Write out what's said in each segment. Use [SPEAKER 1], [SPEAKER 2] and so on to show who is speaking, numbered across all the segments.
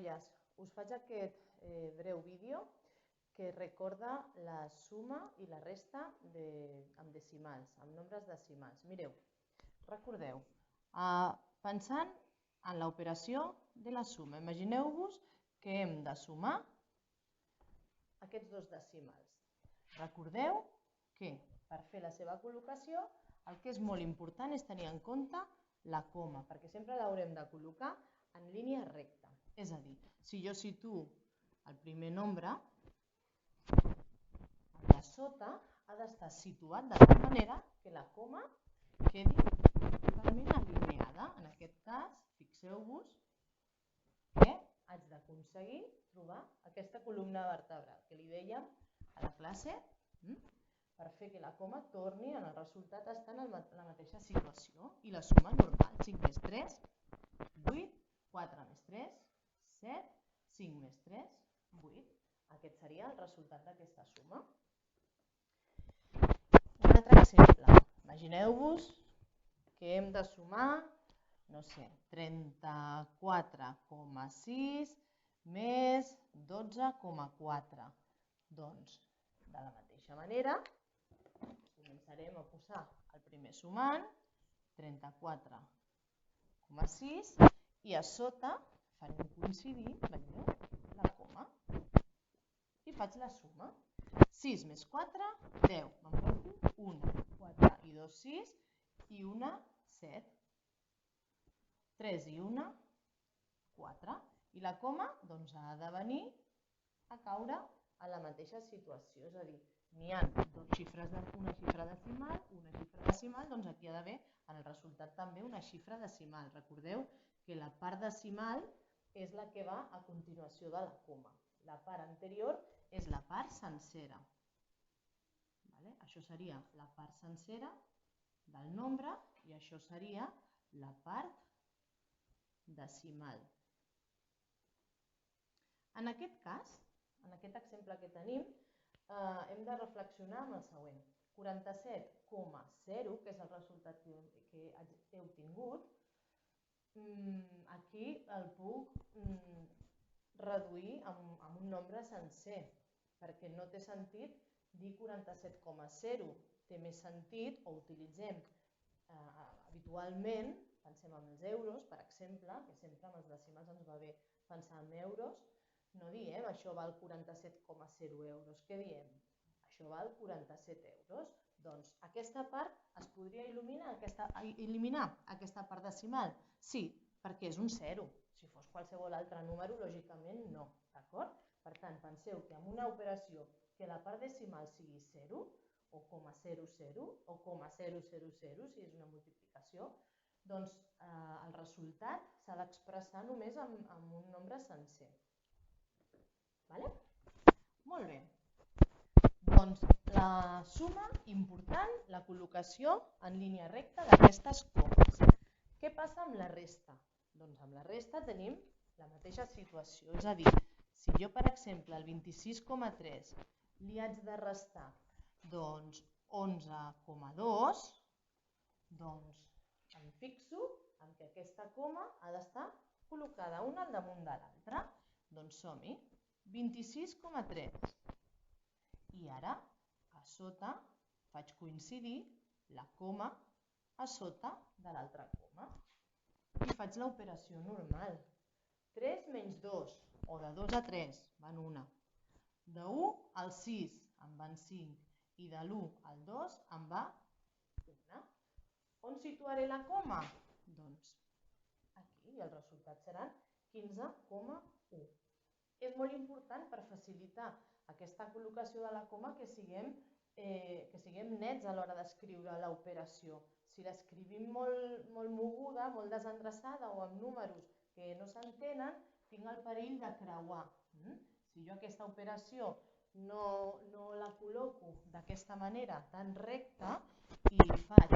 [SPEAKER 1] noies, us faig aquest breu vídeo que recorda la suma i la resta amb decimals, amb nombres decimals. Mireu, recordeu, pensant en l'operació de la suma, imagineu-vos que hem de sumar aquests dos decimals. Recordeu que per fer la seva col·locació el que és molt important és tenir en compte la coma, perquè sempre l'haurem de col·locar en línia recta. És a dir, si jo situo el primer nombre, allà sota ha d'estar situat de tal manera que la coma quedi totalment alineada. En aquest cas, fixeu-vos que haig d'aconseguir trobar aquesta columna vertebral que li dèiem a la classe per fer que la coma torni en el resultat a estar en la mateixa situació. I la suma normal, 5 més 3, 8, 4 més 3, 7, 5 més 3, 8. Aquest seria el resultat d'aquesta suma. Un altre exemple. Imagineu-vos que hem de sumar, no sé, 34,6 més 12,4. Doncs, de la mateixa manera, començarem a posar el primer sumant, 34,6, i a sota farem coincidir, veieu, la coma. I faig la suma. 6 més 4, 10. M'emporto 1, 4 i 2, 6, i 1, 7. 3 i 1, 4. I la coma doncs, ha de venir a caure a la mateixa situació, és a dir, n'hi ha una xifra decimal, doncs aquí ha d'haver en el resultat també una xifra decimal. Recordeu que la part decimal és la que va a continuació de la coma. La part anterior és la part sencera. Això seria la part sencera del nombre i això seria la part decimal. En aquest cas, en aquest exemple que tenim, hem de reflexionar amb el següent. 47,0, que és el resultat que he obtingut, aquí el puc reduir amb un nombre sencer, perquè no té sentit dir 47,0. Té més sentit, o utilitzem habitualment, pensem en els euros, per exemple, que sempre amb els decimals ens va bé pensar en euros, no diem això val 47,0 euros. Què diem? Això val 47 euros. Doncs aquesta part es podria eliminar, aquesta part decimal? Sí, perquè és un 0. Si fos qualsevol altre número, lògicament no. D'acord? Per tant, penseu que amb una operació que la part decimal sigui 0, o 0,00, o 0,000, si és una multiplicació, doncs el resultat s'ha d'expressar només amb un nombre sencer. Molt bé. Doncs la suma, important, la col·locació en línia recta d'aquestes comes. Què passa amb la resta? Doncs amb la resta tenim la mateixa situació. És a dir, si jo, per exemple, el 26,3 li haig de restar 11,2, doncs em fixo que aquesta coma ha d'estar col·locada una al damunt de l'altra. Doncs som-hi. 26,3. I ara, a sota, faig coincidir la coma a sota de l'altra coma. I faig l'operació normal. 3 menys 2, o de 2 a 3, van 1. De 1 al 6 en van 5, i de l'1 al 2 en va 1. On situaré la coma? Doncs aquí, i el resultat seran 15,1. És molt important per facilitar aquesta col·locació de la coma que siguem nets a l'hora d'escriure l'operació. Si l'escrivim molt moguda, molt desendreçada o amb números que no s'entenen, tinc el perill de creuar. Si jo aquesta operació no la col·loco d'aquesta manera tan recta i faig,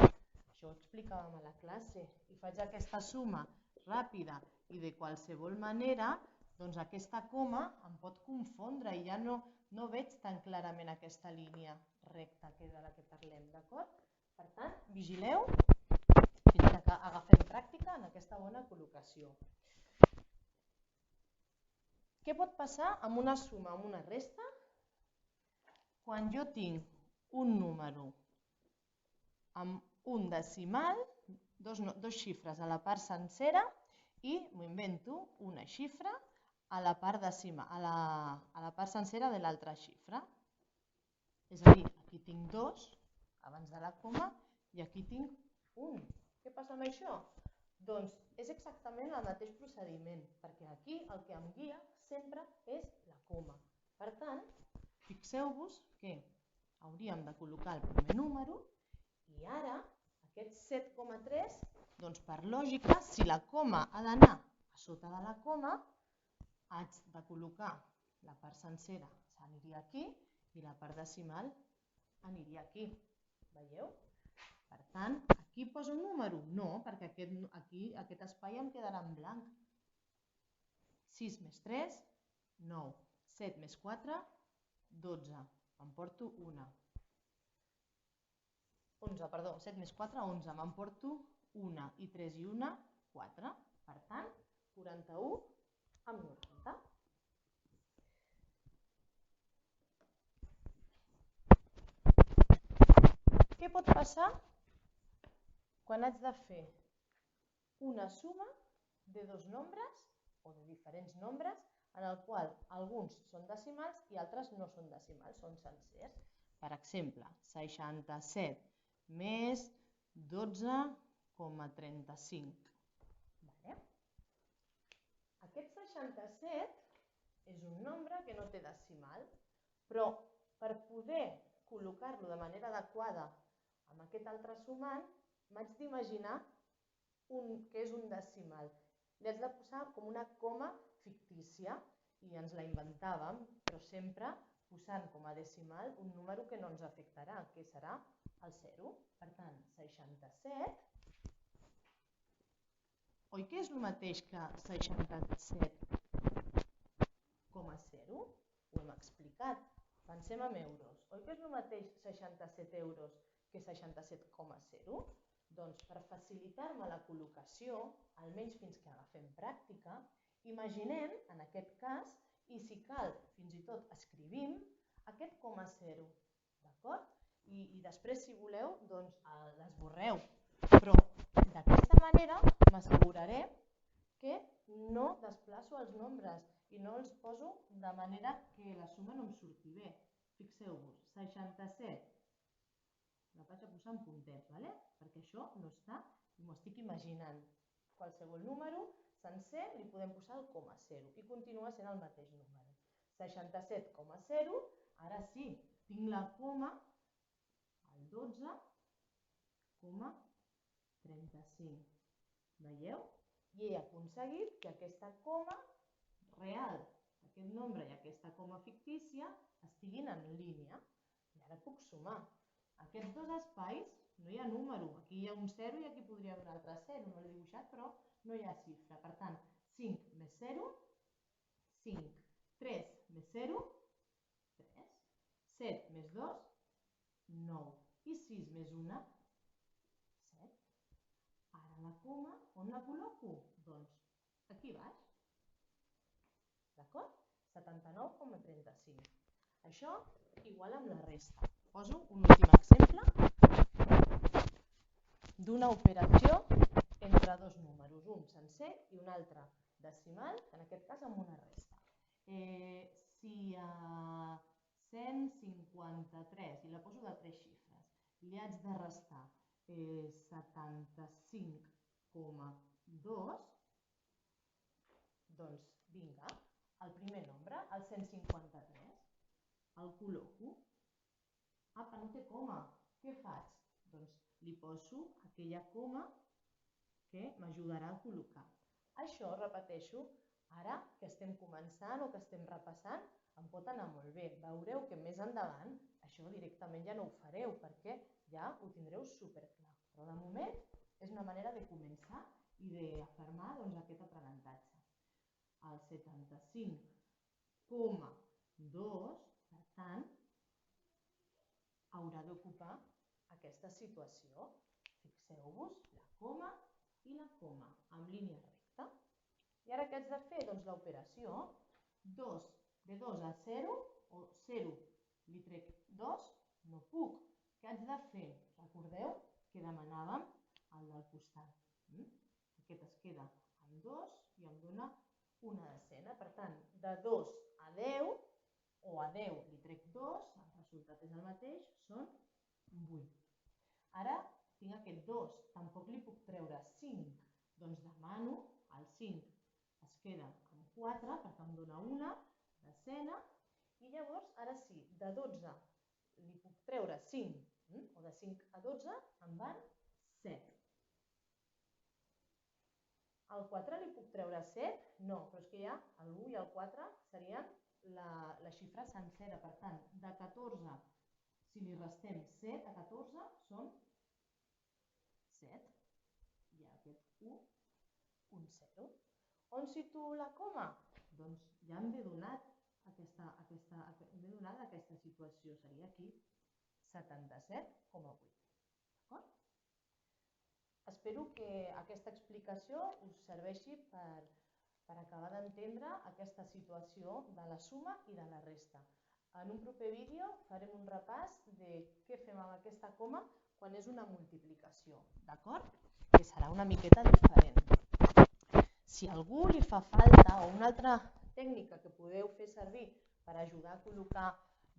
[SPEAKER 1] això ho explicàvem a la classe, i faig aquesta suma ràpida i de qualsevol manera, doncs aquesta coma em pot confondre i ja no veig tan clarament aquesta línia recta de la que parlem, d'acord? Per tant, vigileu fins que agafem pràctica en aquesta bona col·locació. Què pot passar amb una suma, amb una resta? Quan jo tinc un número amb un decimal, dos xifres a la part sencera i m'ho invento, una xifra a la part sencera de l'altra xifra. És a dir, aquí tinc 2 abans de la coma i aquí tinc 1. Què passa amb això? Doncs és exactament el mateix procediment, perquè aquí el que em guia sempre és la coma. Per tant, fixeu-vos que hauríem de col·locar el primer número i ara aquest 7,3, doncs per lògica, si la coma ha d'anar a sota de la coma, haig de col·locar la part sencera, aniria aquí, i la part decimal aniria aquí. Veieu? Per tant, aquí poso un número? No, perquè aquest espai em quedarà en blanc. 6 més 3, 9. 7 més 4, 12. M'emporto 1. 11, perdó, 7 més 4, 11. M'emporto 1 i 3 i 1, 4. Per tant, 41 amb 90. Què pot passar quan haig de fer una suma de dos nombres o de diferents nombres en el qual alguns són decimals i altres no són decimals, són sencers? Per exemple, 67 més 12,35. Aquest 67 és un nombre que no té decimal, però per poder col·locar-lo de manera adequada amb aquest altre sumant, m'haig d'imaginar que és un decimal. Li haig de posar com una coma fictícia i ens la inventàvem, però sempre posant com a decimal un número que no ens afectarà, que serà el 0. Per tant, 67. Oi que és el mateix que 67,0? Ho hem explicat. Pensem en euros. Oi que és el mateix 67 euros que 67,0? Doncs per facilitar-me la col·locació, almenys fins que agafem pràctica, imaginem, en aquest cas, i si cal, fins i tot escrivim, aquest coma 0. D'acord? I després, si voleu, doncs l'esborreu. Però d'aquesta manera m'asseguraré que no desplaço els nombres i no els poso de manera que la suma no em surti bé. Fixeu-vos, 67. La vaig a posar en puntets, perquè això no està, m'ho estic imaginant. Qualsevol número sencer li podem posar el coma 0 i continua sent el mateix número. 67,0, ara sí, tinc la coma al 12,35. Veieu? I he aconseguit que aquesta coma real, aquest nombre i aquesta coma fictícia estiguin en línia. I ara puc sumar. Aquests dos espais no hi ha número. Aquí hi ha un 0 i aquí podria haver un altre 0. No l'he dibuixat, però no hi ha xifra. Per tant, 5 més 0, 5. 3 més 0, 3. 7 més 2, 9. I 6 més 1, 7. Ara la coma, on la col·loco? Doncs aquí baix. D'acord? 79,35. Això igual amb la resta. Poso un últim exemple d'una operació entre dos números, un sencer i un altre decimal, en aquest cas amb una resta. Si a 153, i la poso de 3 xifres, li haig de restar 75,2, doncs vinga, el primer nombre, el 153, el col·loco. Apa, no té coma. Què faig? Doncs li poso aquella coma que m'ajudarà a col·locar. Això, repeteixo, ara que estem començant o que estem repassant, em pot anar molt bé. Veureu que més endavant això directament ja no ho fareu perquè ja ho tindreu superclar. Però de moment és una manera de començar i d'afermar aquest aprenentatge. El 75,2, per tant, haurà d'ocupar aquesta situació. Fixeu-vos, la coma i la coma, en línia recta. I ara què haig de fer? Doncs l'operació. 2, de 2 a 0, o 0 li trec 2, no puc. Què haig de fer? Recordeu que demanàvem el del costat. Aquest es queda amb 2 i em dona una decena. Per tant, de 2 a 10, o a 10 li trec 2, el resultat és el mateix, són 8. Ara tinc aquest 2, tampoc li puc treure 5, doncs demano el 5, es queda amb 4, perquè em dona una decena, i llavors, ara sí, de 12 li puc treure 5, o de 5 a 12 em van 7. Al 4 li puc treure 7? No, però és que ja l'1 i el 4 serien la xifra sencera. Per tant, de 14, si li restem 7 a 14, són 7. I aquest 1, un 0. On situo la coma? Doncs ja em ve donat aquesta situació. Seria aquí, 77,8. D'acord? Espero que aquesta explicació us serveixi per acabar d'entendre aquesta situació de la suma i de la resta. En un proper vídeo farem un repàs de què fem amb aquesta coma quan és una multiplicació, d'acord? Que serà una miqueta diferent. Si a algú li fa falta o una altra tècnica que podeu fer servir per ajudar a col·locar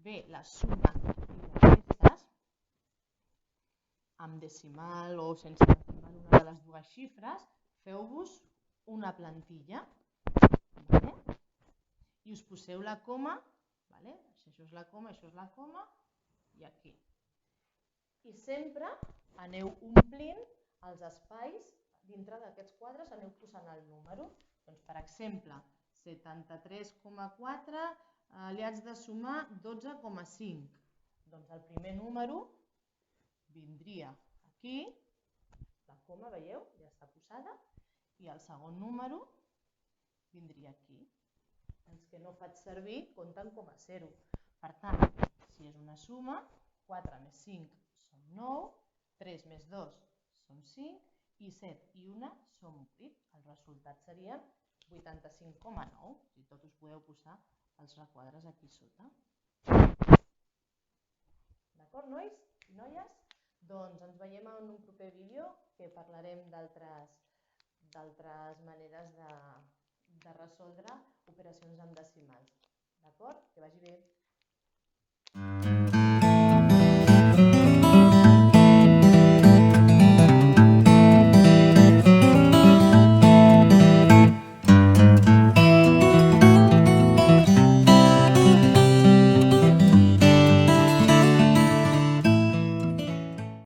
[SPEAKER 1] bé la suma i les restes, amb decimal o sense decimal una de les dues xifres, feu-vos una plantilla i us poseu la coma, això és la coma, això és la coma, i aquí. I sempre aneu omplint els espais dintre d'aquests quadres, aneu posant el número. Doncs, per exemple, 73,4 li haig de sumar 12,5. Doncs el primer número vindria aquí, la coma, veieu, ja està posada, i el segon número vindria aquí. Els que no faig servir compten com a 0. Per tant, si és una suma, 4 més 5 són 9, 3 més 2 són 5, i 7 i 1 són 8. El resultat seria 85,9. Si tot us podeu posar els requadres aquí sota. D'acord, nois i noies? Doncs ens veiem en un proper vídeo que parlarem d'altres maneres de resoldre operacions amb decimals. D'acord? Que vagi bé.